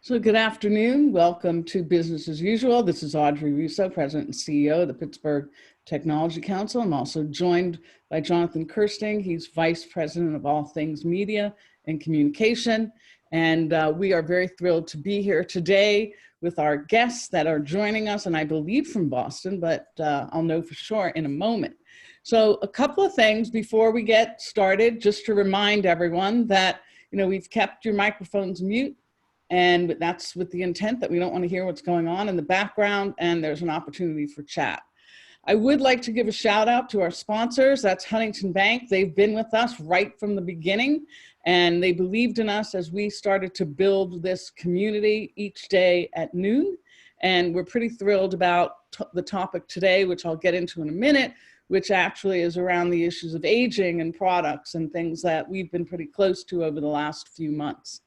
So good afternoon. Welcome to Business as Usual. This is Audrey Russo, President and CEO of the Pittsburgh Technology Council. I'm also joined by Jonathan Kirsting. He's Vice President of all things media and communication. And we are very thrilled to be here today with our guests that are joining us, and I believe from Boston, but I'll know for sure in a moment. So a couple of things before we get started, just to remind everyone that we've kept your microphones mute. And that's with the intent that we don't want to hear what's going on in the background, and there's an opportunity for chat. I would like to give a shout out to our sponsors. That's Huntington Bank. They've been with us right from the beginning, and they believed in us as we started to build this community each day at noon. And we're pretty thrilled about the topic today, which I'll get into in a minute, which actually is around the issues of aging and products and things that we've been pretty close to over the last few months.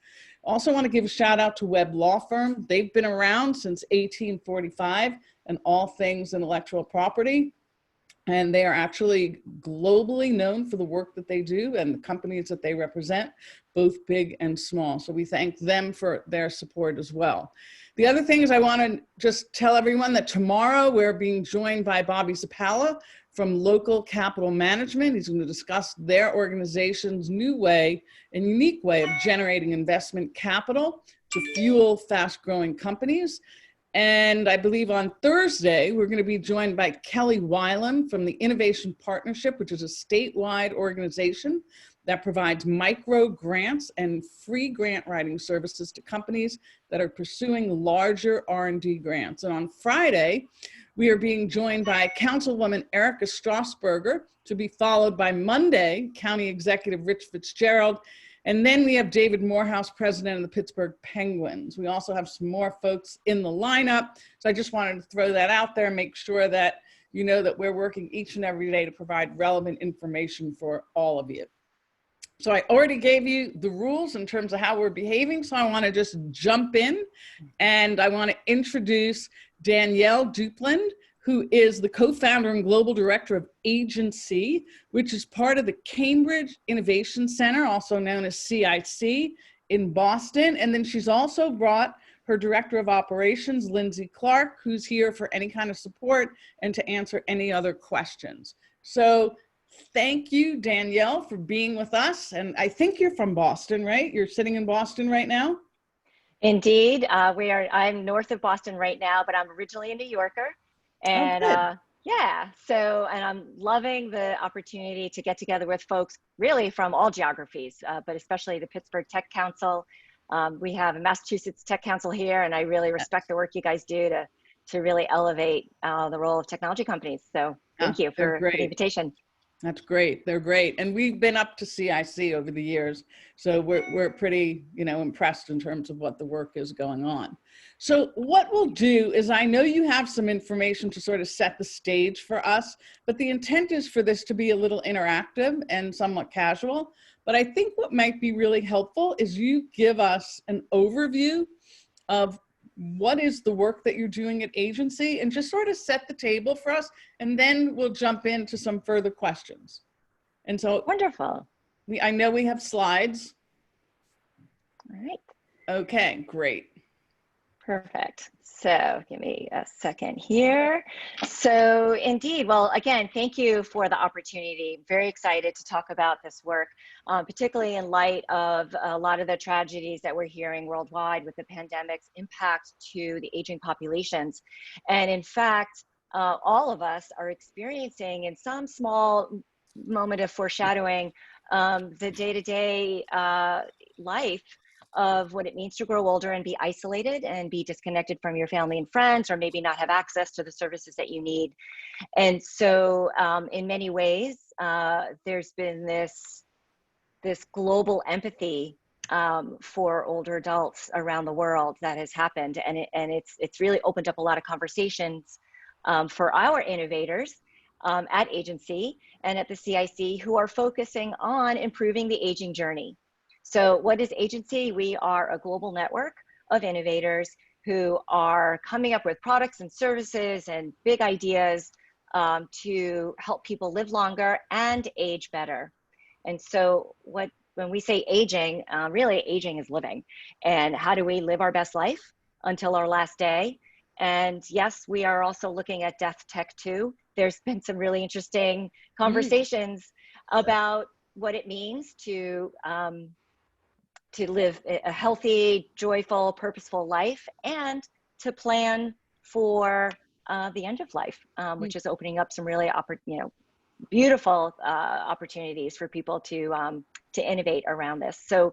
Also want to give a shout out to Webb Law Firm. They've been around since 1845 and all things intellectual property. And they are actually globally known for the work that they do and the companies that they represent, both big and small. So we thank them for their support as well. The other thing is I want to just tell everyone that tomorrow we're being joined by Bobby Zapala from Local Capital Management. He's going to discuss their organization's new way and unique way of generating investment capital to fuel fast-growing companies. And I believe on Thursday, we're going to be joined by Kelly Weiland from the Innovation Partnership, which is a statewide organization that provides micro grants and free grant writing services to companies that are pursuing larger R&D grants. And on Friday, we are being joined by Councilwoman Erica Strasburger, to be followed by Monday, County Executive Rich Fitzgerald. And then we have David Morehouse, president of the Pittsburgh Penguins. We also have some more folks in the lineup. So I just wanted to throw that out there and make sure that you know that we're working each and every day to provide relevant information for all of you. So I already gave you the rules in terms of how we're behaving. So I want to just jump in, and I want to introduce Danielle Duplin, who is the co-founder and global director of Agency, which is part of the Cambridge Innovation Center, also known as CIC, in Boston. And then she's also brought her director of operations, Lindsay Clark, who's here for any kind of support and to answer any other questions. So thank you, Danielle, for being with us. And I think you're from Boston, right? You're sitting in Boston right now? Indeed. I'm north of Boston right now, but I'm originally a New Yorker. And yeah, so, and I'm loving the opportunity to get together with folks really from all geographies, but especially the Pittsburgh Tech Council. We have a Massachusetts Tech Council here, and I really respect the work you guys do to really elevate the role of technology companies. So thank you for the invitation. That's great. They're great. And we've been up to CIC over the years. So we're pretty, impressed in terms of what the work is going on. So what we'll do is, I know you have some information to sort of set the stage for us, but the intent is for this to be a little interactive and somewhat casual. But I think what might be really helpful is you give us an overview of what is the work that you're doing at Agency, and just sort of set the table for us, and then we'll jump into some further questions. And so wonderful. I know we have slides. All right. Okay, great. Perfect. So give me a second here. So indeed, well, again, thank you for the opportunity. Very excited to talk about this work, particularly in light of a lot of the tragedies that we're hearing worldwide with the pandemic's impact to the aging populations. And in fact, all of us are experiencing, in some small moment of foreshadowing, the day-to-day life of what it means to grow older and be isolated and be disconnected from your family and friends, or maybe not have access to the services that you need. And so in many ways, there's been this global empathy for older adults around the world that has happened. And it's really opened up a lot of conversations for our innovators at Agency and at the CIC, who are focusing on improving the aging journey. So what is Agency? We are a global network of innovators who are coming up with products and services and big ideas to help people live longer and age better. And so what when we say aging, really aging is living. And how do we live our best life until our last day? And yes, we are also looking at death tech too. There's been some really interesting conversations about what it means to live a healthy, joyful, purposeful life, and to plan for the end of life, which is opening up some really beautiful opportunities for people to innovate around this. So,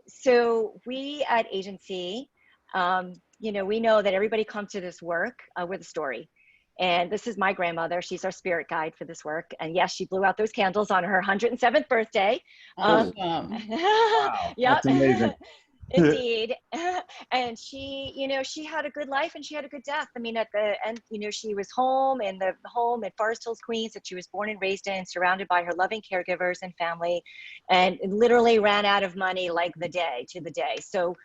so we at agency, we know that everybody comes to this work with a story. And this is my grandmother. She's our spirit guide for this work. And yes, she blew out those candles on her 107th birthday. Wow. Yep. That's amazing. Indeed. And she had a good life and she had a good death. I mean, at the end, she was home in the home in Forest Hills, Queens, that she was born and raised in, surrounded by her loving caregivers and family, and literally ran out of money like the day. So,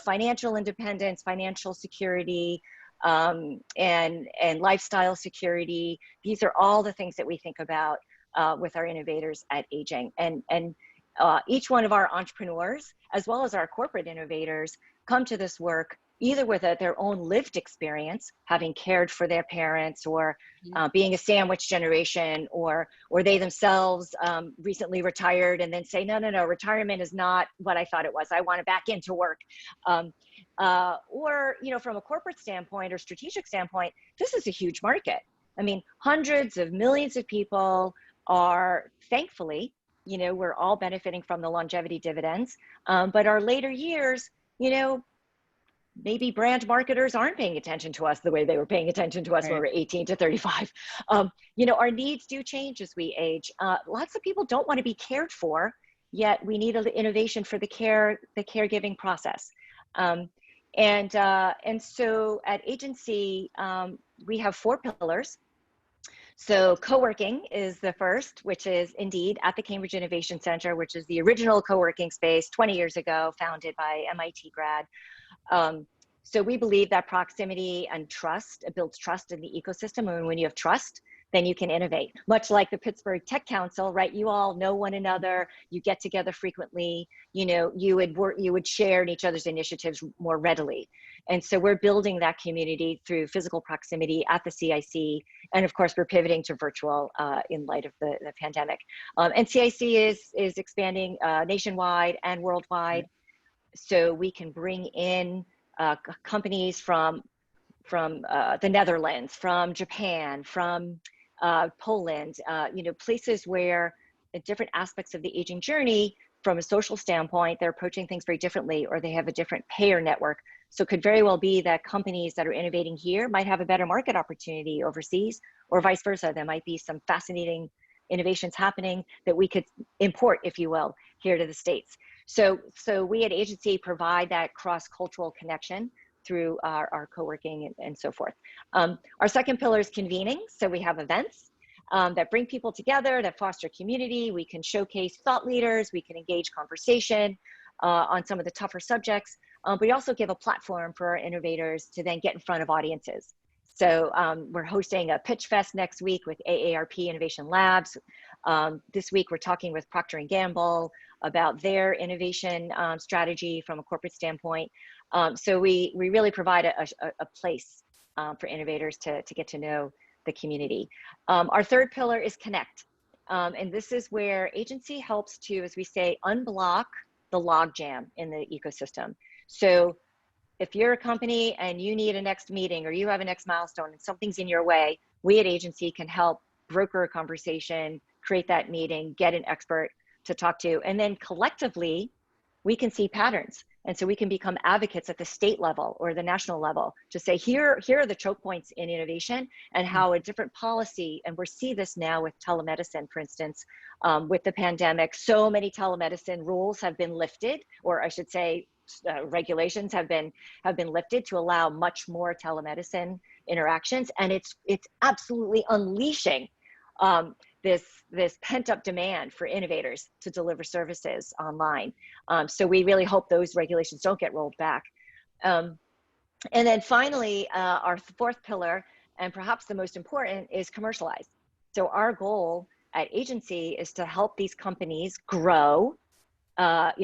financial independence, financial security, and lifestyle security. These are all the things that we think about with our innovators at Aging. And each one of our entrepreneurs, as well as our corporate innovators, come to this work either with their own lived experience, having cared for their parents, or being a sandwich generation, or they themselves recently retired and then say, no, retirement is not what I thought it was. I want to back into work. Or, from a corporate standpoint or strategic standpoint, this is a huge market. I mean, hundreds of millions of people are, thankfully, we're all benefiting from the longevity dividends, but our later years, maybe brand marketers aren't paying attention to us the way they were paying attention to us when we were 18 to 35. Our needs do change as we age. Lots of people don't want to be cared for, yet we need innovation for the caregiving process. And so at agency, we have 4 pillars. So co-working is the first, which is indeed at the Cambridge Innovation Center, which is the original co-working space 20 years ago, founded by MIT grad. So we believe that proximity and trust builds trust in the ecosystem. And when you have trust, then you can innovate. Much like the Pittsburgh Tech Council, right? You all know one another, you get together frequently, you would share in each other's initiatives more readily. And so we're building that community through physical proximity at the CIC. And of course, we're pivoting to virtual in light of the pandemic. And CIC is expanding nationwide and worldwide. So we can bring in companies from the Netherlands, from Japan, from Poland, places where different aspects of the aging journey, from a social standpoint, they're approaching things very differently, or they have a different payer network. So it could very well be that companies that are innovating here might have a better market opportunity overseas, or vice versa. There might be some fascinating innovations happening that we could import, if you will, here to the States. So we at agency provide that cross-cultural connection through our co-working and so forth. Our second pillar is convening. So we have events that bring people together, that foster community. We can showcase thought leaders. We can engage conversation on some of the tougher subjects. But we also give a platform for our innovators to then get in front of audiences. So we're hosting a pitch fest next week with AARP Innovation Labs. This week, we're talking with Procter and Gamble about their innovation strategy from a corporate standpoint. So we really provide a place for innovators to get to know the community. Our third pillar is connect. And this is where agency helps to, as we say, unblock the logjam in the ecosystem. So if you're a company and you need a next meeting, or you have a next milestone and something's in your way, we at agency can help broker a conversation, create that meeting, get an expert to talk to, and then collectively we can see patterns. And so we can become advocates at the state level or the national level to say, here are the choke points in innovation, and how a different policy, and we see this now with telemedicine, for instance, with the pandemic, so many telemedicine rules have been lifted, or I should say, regulations have been lifted to allow much more telemedicine interactions, and it's absolutely unleashing this pent-up demand for innovators to deliver services online. So we really hope those regulations don't get rolled back. And then finally, our fourth pillar, and perhaps the most important, is commercialize. So our goal at agency is to help these companies grow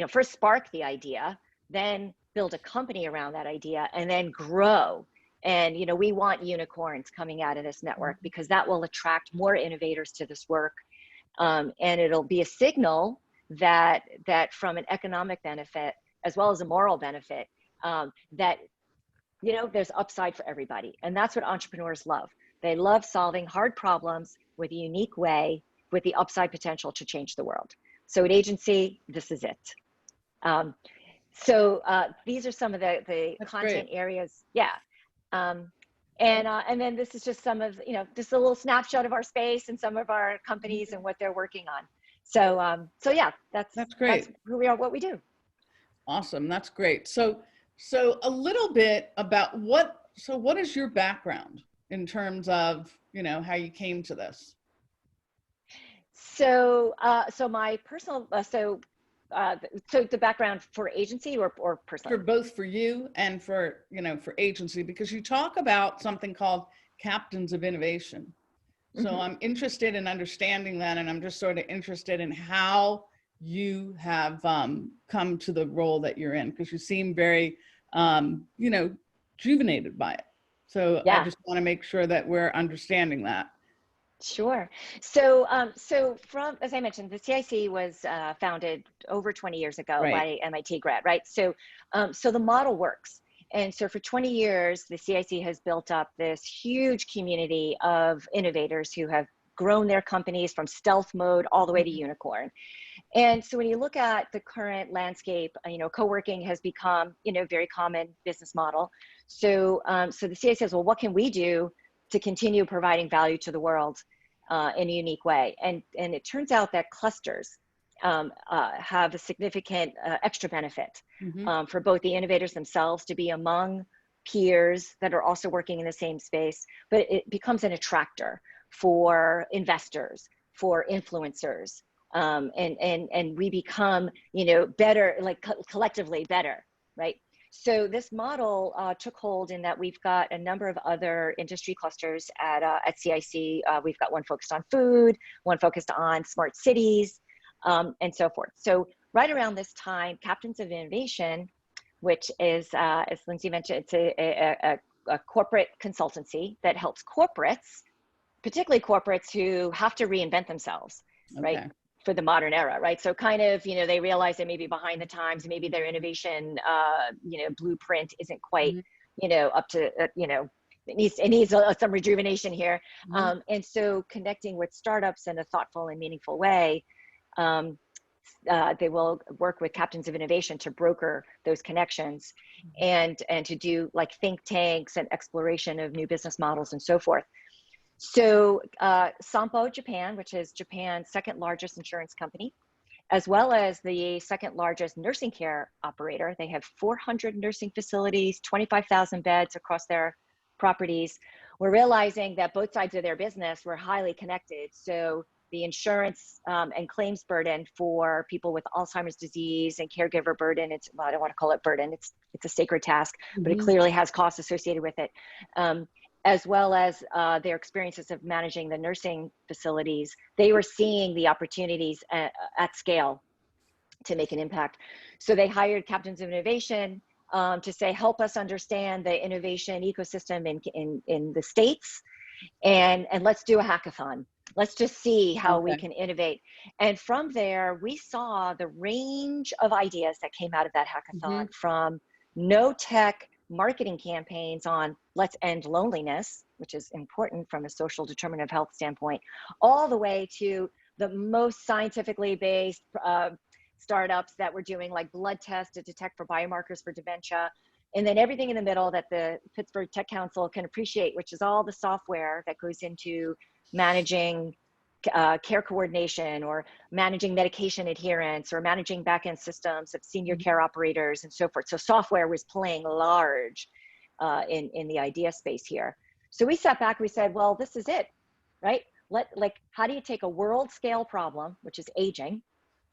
first spark the idea, then build a company around that idea, and then grow. And, we want unicorns coming out of this network because that will attract more innovators to this work. And it'll be a signal that from an economic benefit, as well as a moral benefit, that, there's upside for everybody. And that's what entrepreneurs love. They love solving hard problems with a unique way, with the upside potential to change the world. So at Agency, this is it. These are some of the That's content great. areas. Yeah. And then this is just some of, just a little snapshot of our space and some of our companies and what they're working on. So yeah, that's great. That's who we are, what we do. Awesome. That's great. So a little bit about what is your background in terms of, how you came to this? So my personal, so the background for Agency or personal? For both, for you and for, for Agency, because you talk about something called Captains of Innovation. So I'm interested in understanding that, and I'm just sort of interested in how you have come to the role that you're in, because you seem very, rejuvenated by it. So yeah. I just want to make sure that we're understanding that. Sure. So, from, as I mentioned, the CIC was founded over 20 years ago by MIT grad, right? So, the model works. And so for 20 years, the CIC has built up this huge community of innovators who have grown their companies from stealth mode all the way to unicorn. And so when you look at the current landscape, co-working has become, a very common business model. So, the CIC says, well, what can we do to continue providing value to the world in a unique way? And it turns out that clusters have a significant extra benefit for both the innovators themselves to be among peers that are also working in the same space, but it becomes an attractor for investors, for influencers, and we become, better, like collectively better, right? So this model took hold in that we've got a number of other industry clusters at CIC. We've got one focused on food, one focused on smart cities, and so forth. So right around this time, Captains of Innovation, which is, as Lindsay mentioned, it's a corporate consultancy that helps corporates, particularly corporates who have to reinvent themselves, right? For the modern era, right? So kind of, they realize they may be behind the times, maybe their innovation, blueprint isn't quite, up to, it needs some rejuvenation here. And so connecting with startups in a thoughtful and meaningful way, they will work with Captains of Innovation to broker those connections and to do like think tanks and exploration of new business models and so forth. So Sompo Japan, which is Japan's second largest insurance company, as well as the second largest nursing care operator. They have 400 nursing facilities, 25,000 beds across their properties. We're realizing that both sides of their business were highly connected. So the insurance and claims burden for people with Alzheimer's disease and caregiver burden, well, I don't want to call it burden, it's a sacred task, but it clearly has costs associated with it. As well as their experiences of managing the nursing facilities, they were seeing the opportunities at scale to make an impact. So they hired Captains of Innovation to say, help us understand the innovation ecosystem in the States, and let's do a hackathon. Let's just see how we can innovate. And from there, we saw the range of ideas that came out of that hackathon, from no tech marketing campaigns on let's end loneliness, which is important from a social determinant of health standpoint, all the way to the most scientifically based startups that were doing like blood tests to detect for biomarkers for dementia, and then everything in the middle that the Pittsburgh Tech Council can appreciate, which is all the software that goes into managing care coordination, or managing medication adherence, or managing back-end systems of senior care operators and so forth. So software was playing large in the idea space here. So we sat back, we said, well, this is it, right? How do you take a world scale problem, which is aging,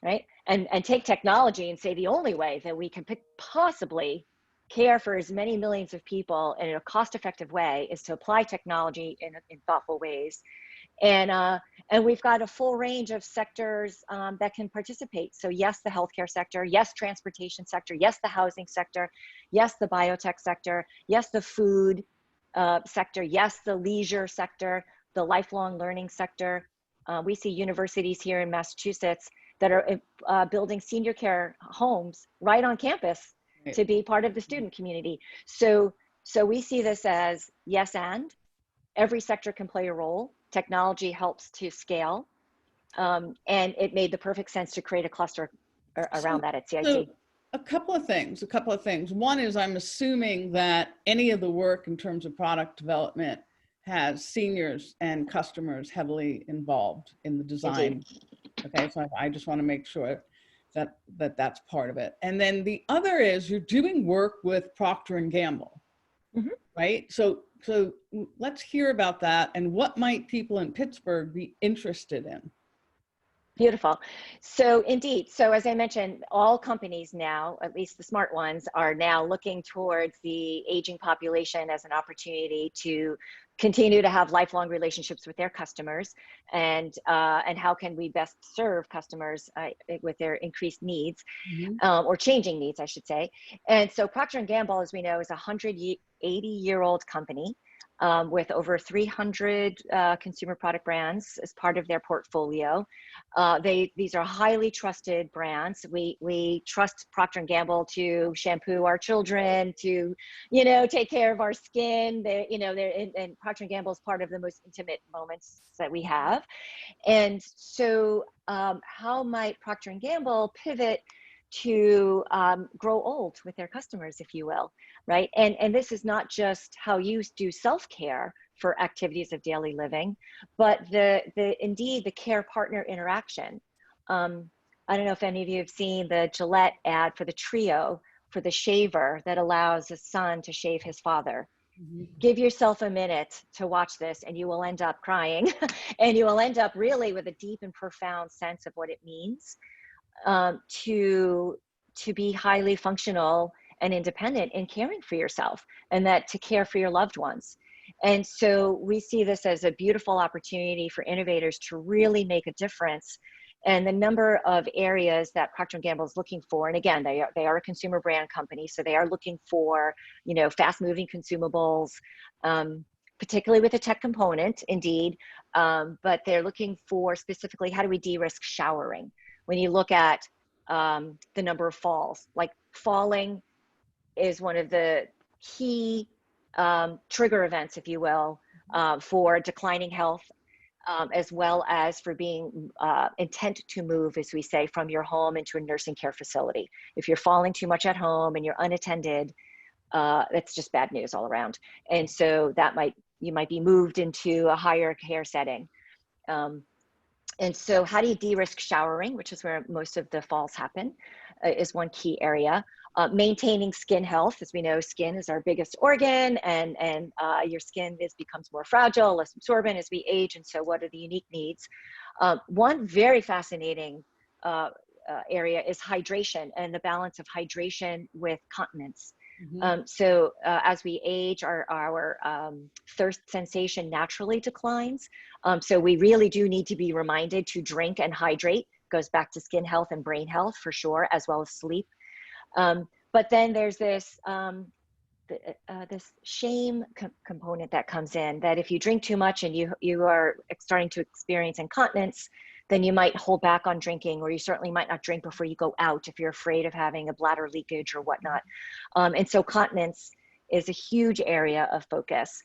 right? And take technology and say the only way that we can possibly care for as many millions of people in a cost-effective way is to apply technology in thoughtful ways. And we've got a full range of sectors that can participate. So yes, the healthcare sector, yes, transportation sector, yes, the housing sector, yes, the biotech sector, yes, the food sector, yes, the leisure sector, the lifelong learning sector. We see universities here in Massachusetts that are building senior care homes right on campus to be part of the student community. So we see this as yes, and every sector can play a role. Technology helps to scale, and it made the perfect sense to create a cluster around that at CIC. So a couple of things. One is, I'm assuming that any of the work in terms of product development has seniors and customers heavily involved in the design. Indeed. Okay, so I just want to make sure that that's part of it. And then the other is, you're doing work with Procter and Gamble, right? So let's hear about that, and what might people in Pittsburgh be interested in? Beautiful. So indeed, so as I mentioned, all companies now, at least the smart ones, are now looking towards the aging population as an opportunity to continue to have lifelong relationships with their customers, and how can we best serve customers with their increased needs, or changing needs, I should say. And so Procter and Gamble, as we know, is a 180-year-old company. With over 300 consumer product brands as part of their portfolio. These are highly trusted brands. We trust Procter and Gamble to shampoo our children, to, take care of our skin. And Procter and Gamble is part of the most intimate moments that we have. And so how might Procter and Gamble pivot to grow old with their customers, if you will, right? And this is not just how you do self-care for activities of daily living, but indeed the care partner interaction. I don't know if any of you have seen the Gillette ad for the Trio, for the shaver that allows a son to shave his father. Give yourself a minute to watch this, and you will end up crying, and you will end up really with a deep and profound sense of what it means to be highly functional and independent in caring for yourself, and that to care for your loved ones. And so we see this as a beautiful opportunity for innovators to really make a difference. And the number of areas that Procter & Gamble is looking for, and again, they are a consumer brand company, so they are looking for, fast-moving consumables, particularly with a tech component, indeed, but they're looking for specifically, how do we de-risk showering? When you look at the number of falls, like falling is one of the key trigger events, if you will, for declining health, as well as for being intent to move, as we say, from your home into a nursing care facility. If you're falling too much at home and you're unattended, that's just bad news all around. And so you might be moved into a higher care setting. And so how do you de-risk showering, which is where most of the falls happen, is one key area. Maintaining skin health. As we know, skin is our biggest organ, and your skin becomes more fragile, less absorbent as we age. And so what are the unique needs? One very fascinating area is hydration, and the balance of hydration with continence. So as we age, our thirst sensation naturally declines. So we really do need to be reminded to drink and hydrate. Goes back to skin health and brain health for sure, as well as sleep. But then there's this this shame component that comes in, that if you drink too much and you are starting to experience incontinence, then you might hold back on drinking, or you certainly might not drink before you go out if you're afraid of having a bladder leakage or whatnot. And so continence is a huge area of focus.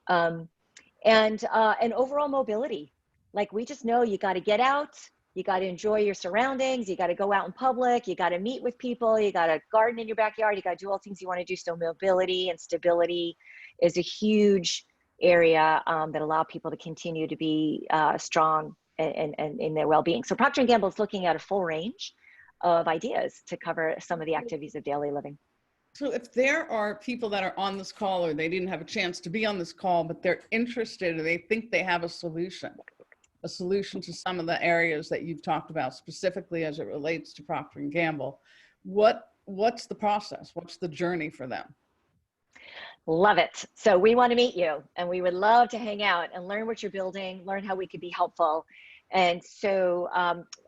And overall mobility. Like, we just know you got to get out, you got to enjoy your surroundings, you got to go out in public, you got to meet with people, you got to garden in your backyard, you got to do all the things you want to do. So mobility and stability is a huge area that allow people to continue to be strong and in their well-being. So Procter & Gamble is looking at a full range of ideas to cover some of the activities of daily living. So if there are people that are on this call, or they didn't have a chance to be on this call, but they're interested, or they think they have a solution to some of the areas that you've talked about, specifically as it relates to Procter & Gamble, what's the process? What's the journey for them? Love it. So we want to meet you, and we would love to hang out and learn what you're building, learn how we could be helpful. And so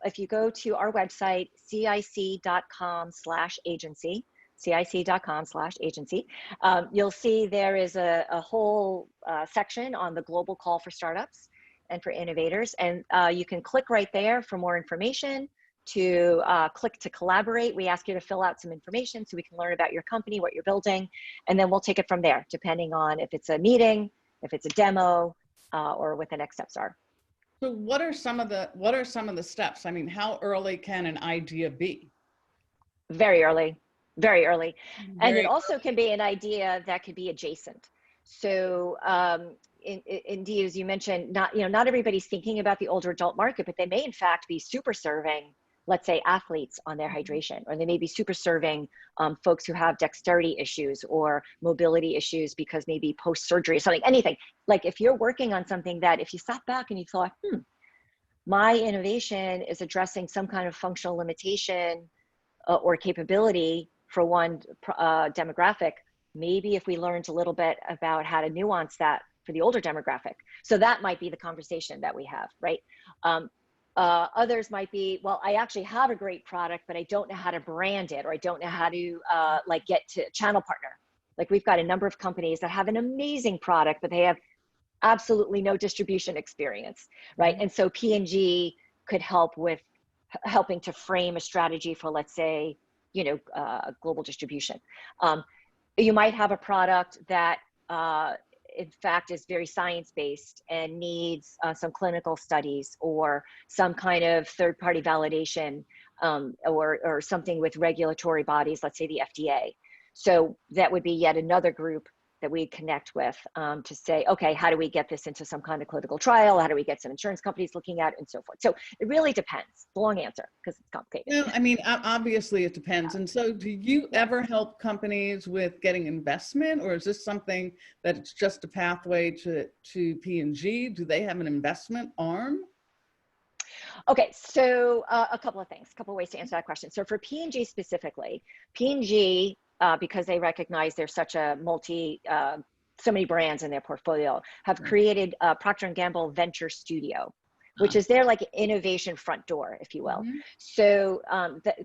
if you go to our website, cic.com/agency, cic.com/agency, you'll see there is a whole section on the global call for startups and for innovators. And you can click right there for more information, to click to collaborate. We ask you to fill out some information so we can learn about your company, what you're building, and then we'll take it from there, depending on if it's a meeting, if it's a demo, or what the next steps are. So what are some of the steps? I mean, how early can an idea be? Very early, very early. And it Very also can be an idea that could be adjacent. So indeed, as you mentioned, not everybody's thinking about the older adult market, but they may in fact be super serving, let's say, athletes on their hydration, or they may be super serving folks who have dexterity issues or mobility issues because maybe post-surgery or something, anything. Like if you're working on something that if you sat back and you thought, my innovation is addressing some kind of functional limitation or capability for one demographic, maybe if we learned a little bit about how to nuance that for the older demographic. So that might be the conversation that we have, right? Others might be, well, I actually have a great product, but I don't know how to brand it, or I don't know how to get to channel partner. Like we've got a number of companies that have an amazing product, but they have absolutely no distribution experience, right? And so P&G could help with helping to frame a strategy for, let's say, global distribution. You might have a product that in fact is very science-based and needs some clinical studies or some kind of third-party validation, or something with regulatory bodies, let's say the FDA. So that would be yet another group that we connect with to say, okay, how do we get this into some kind of clinical trial? How do we get some insurance companies looking at it, and so forth? So it really depends. Long answer, because it's complicated. Well, I mean, obviously it depends. And so do you ever help companies with getting investment, or is this something that it's just a pathway to P&G? Do they have an investment arm? Okay, so a couple of things, a couple of ways to answer that question. So for P&G specifically, P&G, because they recognize there's such a so many brands in their portfolio, have created Procter and Gamble Venture Studio, which is their like innovation front door, if you will. So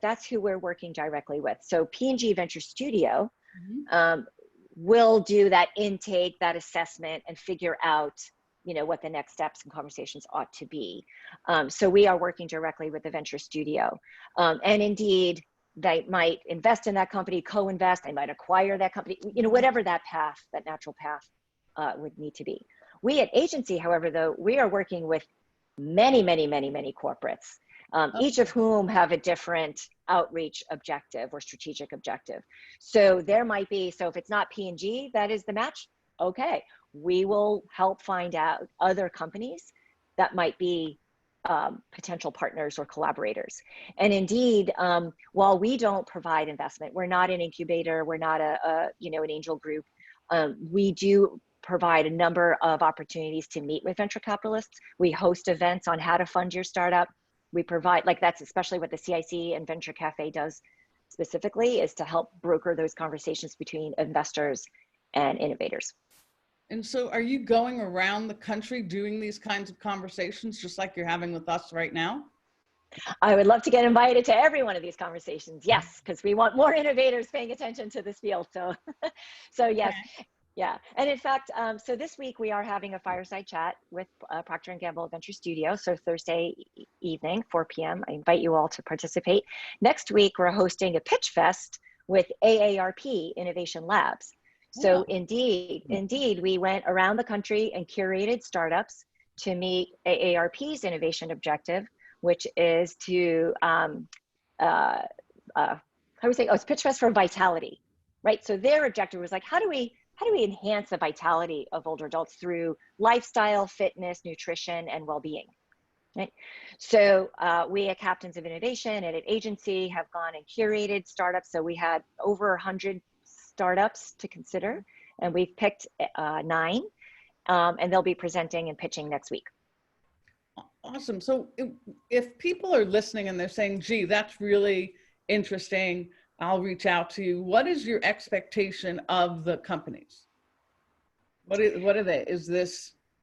that's who we're working directly with. So P&G Venture Studio will do that intake, that assessment, and figure out what the next steps and conversations ought to be. So we are working directly with the Venture Studio. And indeed, they might invest in that company, co-invest, they might acquire that company, whatever that path, that natural path would need to be. We at agency, however, though, we are working with many, many, many, many corporates, each of whom have a different outreach objective or strategic objective. So there might be, so if it's not P&G that is the match, okay, we will help find out other companies that might be potential partners or collaborators. And indeed, while we don't provide investment, we're not an incubator, we're not an angel group, we do provide a number of opportunities to meet with venture capitalists. We host events on how to fund your startup. We provide, like that's especially what the CIC and Venture Cafe does specifically, is to help broker those conversations between investors and innovators. And so are you going around the country doing these kinds of conversations just like you're having with us right now? I would love to get invited to every one of these conversations. Yes, because we want more innovators paying attention to this field. So, yes, yeah. And in fact, so this week we are having a fireside chat with Procter and Gamble Venture Studio. So Thursday evening, 4 p.m. I invite you all to participate. Next week, we're hosting a pitch fest with AARP Innovation Labs. So indeed, we went around the country and curated startups to meet AARP's innovation objective, which is to, it's Pitch Fest for Vitality, right? So their objective was like, how do we enhance the vitality of older adults through lifestyle, fitness, nutrition, and well-being, right? So we at Captains of Innovation and at agency have gone and curated startups. So we had over 100 startups to consider, and we've picked 9, and they'll be presenting and pitching next week. Awesome. So if people are listening and they're saying, gee, that's really interesting, I'll reach out to you, what is your expectation of the companies? What are they?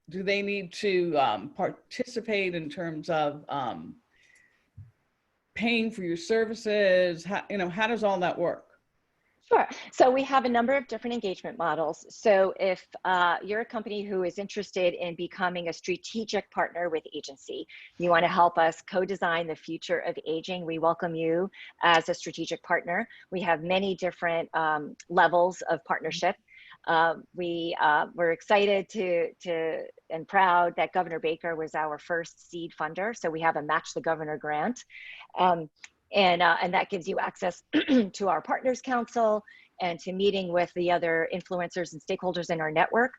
Do they need to participate in terms of paying for your services? How does all that work? Sure. So we have a number of different engagement models. So if you're a company who is interested in becoming a strategic partner with agency, you want to help us co-design the future of aging, we welcome you as a strategic partner. We have many different levels of partnership. We're excited and proud that Governor Baker was our first seed funder. So we have a Match the Governor grant. And that gives you access to our Partners Council and to meeting with the other influencers and stakeholders in our network.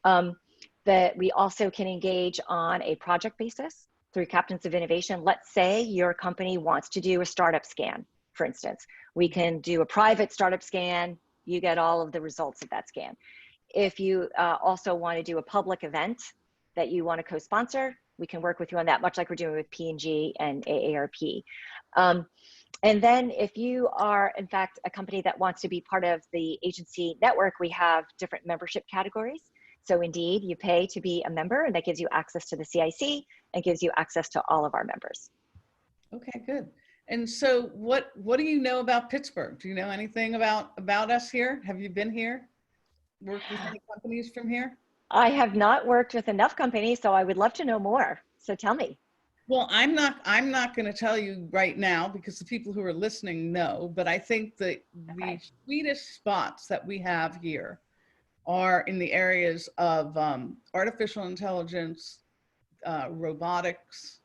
That we also can engage on a project basis through Captains of Innovation. Let's say your company wants to do a startup scan, for instance. We can do a private startup scan. You get all of the results of that scan. If you also want to do a public event that you want to co-sponsor, we can work with you on that, much like we're doing with P&G and AARP. And then if you are, in fact, a company that wants to be part of the agency network, we have different membership categories. So indeed, you pay to be a member, and that gives you access to the CIC and gives you access to all of our members. Okay, good. And so what do you know about Pittsburgh? Do you know anything about us here? Have you been here? Worked with any companies from here? I have not worked with enough companies, so I would love to know more. So tell me. Well, I'm not going to tell you right now because the people who are listening know, but I think that the sweetest spots that we have here are in the areas of artificial intelligence, robotics.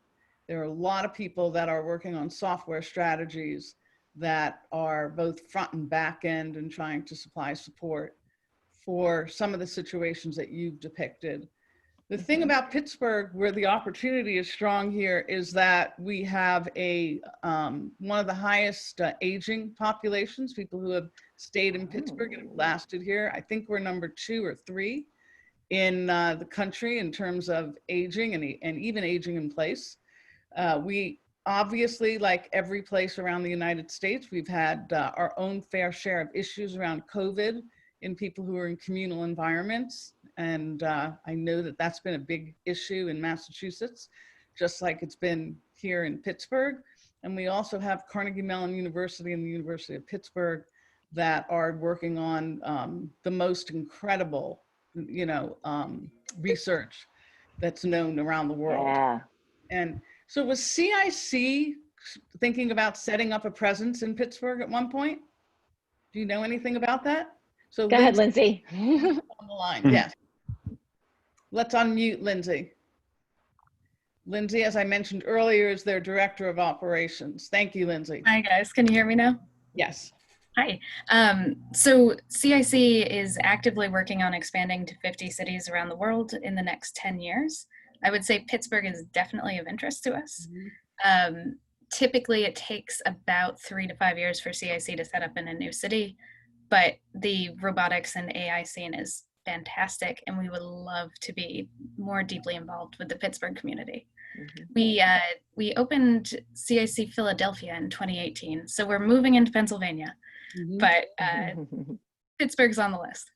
There are a lot of people that are working on software strategies that are both front and back end and trying to supply support for some of the situations that you've depicted. The thing about Pittsburgh, where the opportunity is strong here, is that we have one of the highest aging populations, people who have stayed in Pittsburgh and have lasted here. I think we're number 2 or 3 in the country in terms of aging and even aging in place. We obviously, like every place around the United States, we've had our own fair share of issues around COVID in people who are in communal environments. And I know that that's been a big issue in Massachusetts, just like it's been here in Pittsburgh. And we also have Carnegie Mellon University and the University of Pittsburgh that are working on the most incredible, research that's known around the world. Yeah. And so was CIC thinking about setting up a presence in Pittsburgh at one point? Do you know anything about that? So go ahead, Lindsay. On the line, yes. Let's unmute Lindsay. Lindsay, as I mentioned earlier, is their Director of Operations. Thank you, Lindsay. Hi guys, can you hear me now? Yes. Hi. So CIC is actively working on expanding to 50 cities around the world in the next 10 years. I would say Pittsburgh is definitely of interest to us. Typically, it takes about 3 to 5 years for CIC to set up in a new city, but the robotics and AI scene is fantastic, and we would love to be more deeply involved with the Pittsburgh community. We opened CIC Philadelphia in 2018, so we're moving into Pennsylvania, but Pittsburgh's on the list.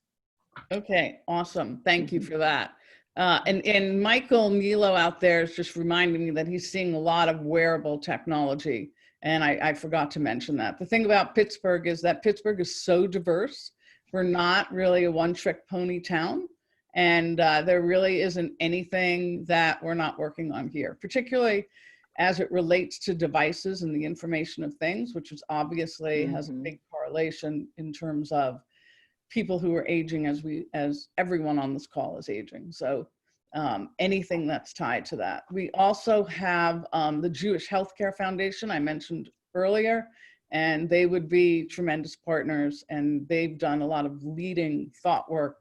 Okay, awesome. Thank you for that. And Michael Milo out there is just reminding me that he's seeing a lot of wearable technology. And I forgot to mention that. The thing about Pittsburgh is that Pittsburgh is so diverse. We're not really a one-trick pony town. And there really isn't anything that we're not working on here, particularly as it relates to devices and the information of things, which is obviously has a big correlation in terms of people who are aging as everyone on this call is aging. So anything that's tied to that. We also have the Jewish Healthcare Foundation I mentioned earlier, and they would be tremendous partners, and they've done a lot of leading thought work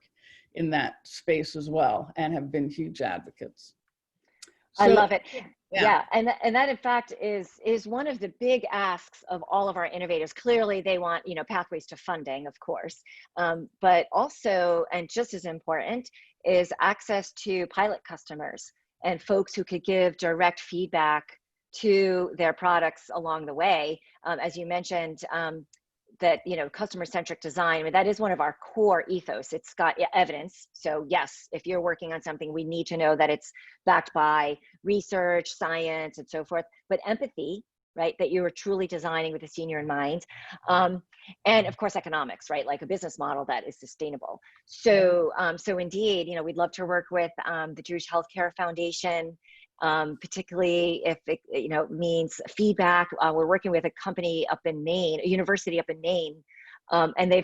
in that space as well and have been huge advocates. So, I love it. Yeah. And that in fact is one of the big asks of all of our innovators. Clearly they want, pathways to funding, of course, but also, and just as important, is access to pilot customers and folks who could give direct feedback to their products along the way. As you mentioned, that, you know, customer-centric design, I mean, that is one of our core ethos. It's got evidence. So yes, if you're working on something, we need to know that it's backed by research, science, and so forth, but empathy, right? That you are truly designing with the senior in mind. And of course, economics, right? Like a business model that is sustainable. So, so indeed, you know, we'd love to work with the Jewish Healthcare Foundation, particularly if it, you know, means feedback. We're working with a company up in Maine, a university up in Maine, and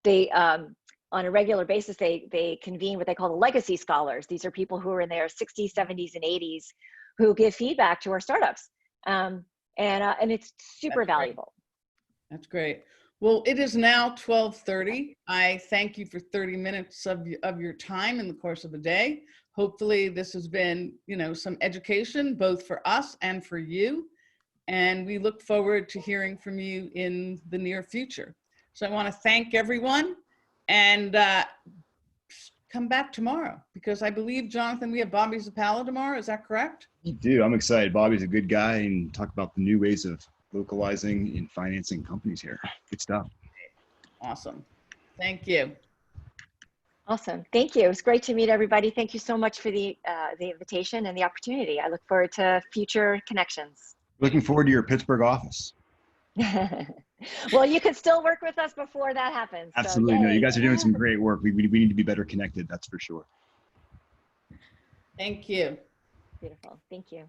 they on a regular basis, they convene what they call the legacy scholars. These are people who are in their 60s, 70s, and 80s who give feedback to our startups. And it's super valuable. That's great. Well, it is now 12:30. I thank you for 30 minutes of your time in the course of the day. Hopefully this has been, you know, some education both for us and for you. And we look forward to hearing from you in the near future. So I want to thank everyone and come back tomorrow because I believe, Jonathan, we have Bobby Zappala tomorrow. Is that correct? You do. I'm excited. Bobby's a good guy and talk about the new ways of localizing and financing companies here. Good stuff. Awesome. Thank you. Awesome. Thank you. It was great to meet everybody. Thank you so much for the invitation and the opportunity. I look forward to future connections. Looking forward to your Pittsburgh office. Well, you could still work with us before that happens. Absolutely. So, no, you guys are doing some great work. We need to be better connected. That's for sure. Thank you. Beautiful. Thank you.